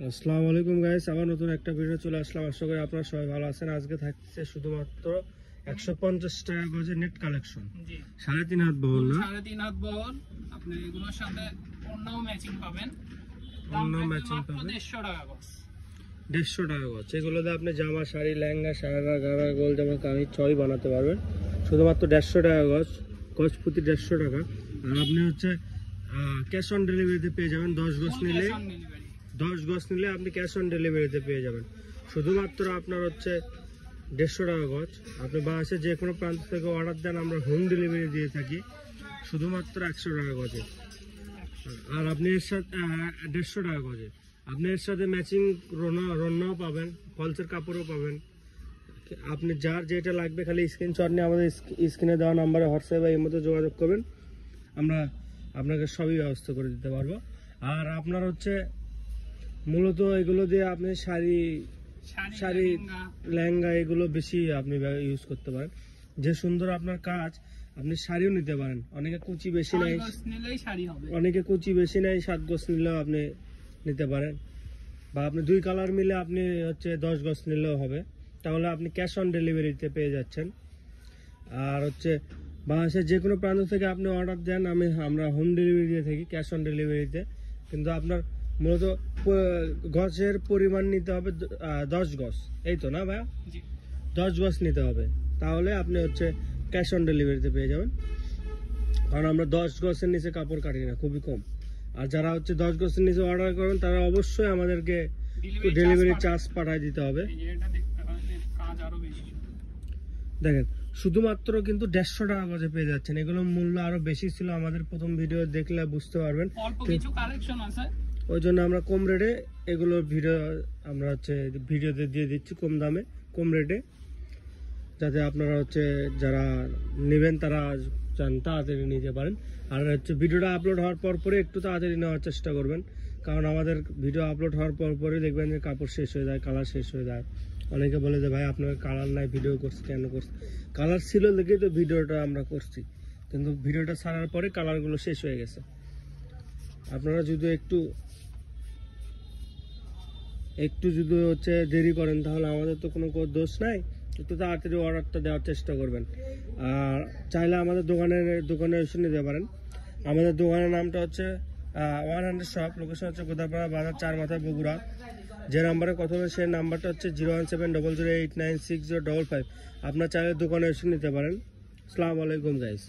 আসসালামু আলাইকুম গাইস, আবার নতুন একটা ভিডিও চলে আসলাম। আশা করি আপনারা সবাই ভালো আছেন। আজকে থাকছে শুধুমাত্র 150 টাকা গজের নেট কালেকশন। জি, 3.5 হাত বহর না, 3.5 হাত বহর। আপনি এগুলোর সাথে অন্যও ম্যাচিং পাবেন, অন্য ম্যাচিং পাবেন 150 টাকা গজ। 150 টাকা গজ। এগুলোতে আপনি জামা, শাড়ি, লেহেঙ্গা, সারা গাড়া, গোল জামা, কামিজ ছবি বানাতে পারবেন শুধুমাত্র 150 টাকা গজ, গজ প্রতি 150 টাকা। আর আপনি হচ্ছে ক্যাশ অন ডেলিভারিতে পেয়ে যাবেন। 10 গজ নিলে, 10 গজ নিলে আপনি ক্যাশ অন ডেলিভারিতে পেয়ে যাবেন। শুধুমাত্র আপনার হচ্ছে 150 টাকা গজ। আপনি বাংলাদেশের যে কোনো প্রান্ত থেকে অর্ডার দেন, আমরা হোম ডেলিভারি দিয়ে থাকি শুধুমাত্র 100 টাকা গজে। আর আপনি এর সাথে 150 টাকা গজে আপনি এর সাথে ম্যাচিং রন্নাও পাবেন, ফলসের কাপড়ও পাবেন। আপনি যার যেটা লাগবে খালি স্ক্রিনশট নিয়ে আমাদের স্ক্রিনে দেওয়া নাম্বারে হোয়াটসঅ্যাপ বা ইমোতে যোগাযোগ করবেন, আমরা আপনাকে সবই ব্যবস্থা করে দিতে পারবো। আর আপনার হচ্ছে মূলত এগুলো দিয়ে আপনি শাড়ি, লেহেঙ্গা এগুলো বেশি আপনি ইউজ করতে পারেন। যে সুন্দর আপনার কাজ, আপনি শাড়িও নিতে পারেন। অনেকে কুচি বেশি নাই, অনেকে কুচি বেশি নাই, 7 গজ নিলেও আপনি নিতে পারেন। বা আপনি 2 কালার মিলে আপনি হচ্ছে 10 গজ নিলেও হবে। তাহলে আপনি ক্যাশ অন ডেলিভারিতে পেয়ে যাচ্ছেন। আর হচ্ছে বাংলাদেশের যে কোনো প্রান্ত থেকে আপনি অর্ডার দেন, আমরা হোম ডেলিভারি দিয়ে থাকি ক্যাশ অন ডেলিভারিতে। কিন্তু আপনার মূলত গজের পরিমাণ নিতে হবে 10 গজ, এই তো না ভাইয়া? 10 গজ নিতে হবে, তাহলে আপনি হচ্ছে ক্যাশ অন ডেলিভারিতে পেয়ে যাবেন। কারণ আমরা 10 গজের নিচে কাপড় কাটি না, খুবই কম। আর যারা হচ্ছে 10 গজের নিচে অর্ডার করবেন, তারা অবশ্যই আমাদেরকে ডেলিভারি চার্জ পাঠিয়ে দিতে হবে। দেখেন, শুধুমাত্র কিন্তু 150 টাকা গজে পেয়ে যাচ্ছেন। এগুলোর মূল্য আরো বেশি ছিল, আমাদের প্রথম ভিডিও দেখলে বুঝতে পারবেন। ওই জন্য আমরা কম রেটে এগুলো আমরা হচ্ছে ভিডিওতে দিয়ে দিচ্ছি, কম দামে, কম রেটে, যাতে আপনারা হচ্ছে যারা নেবেন তারা তাড়াতাড়ি নিতে পারেন। আর হচ্ছে ভিডিওটা আপলোড হওয়ার পরে একটু তাড়াতাড়ি নেওয়ার চেষ্টা করবেন, কারণ আমাদের ভিডিও আপলোড হওয়ার পরে দেখবেন যে কাপড় শেষ হয়ে যায়, কালার শেষ হয়ে যায়। অনেকে বলে যে ভাই আপনার কালার নাই, ভিডিও করছি কেন করছি? কালার ছিল দেখেই তো ভিডিওটা আমরা করছি, কিন্তু ভিডিওটা ছাড়ার পরে কালারগুলো শেষ হয়ে গেছে। আপনারা যদি একটু যদি হচ্ছে দেরি করেন, তাহলে আমাদের তো কোনো দোষ নাই। একটু তাড়াতাড়ি অর্ডারটা দেওয়ার চেষ্টা করবেন। আর চাইলে আমাদের দোকানে এসে নিতে পারেন। আমাদের দোকানের নামটা হচ্ছে 100 শপ, লোকেশন হচ্ছে গোদাপাড়া বাজার, 4 মাথা, বগুড়া। যে নাম্বারে কথা বলে সেই নাম্বারটা হচ্ছে 01700896055। আপনার চাইলে দোকানে এসে নিতে পারেন। আসসালামু আলাইকুম গাইস।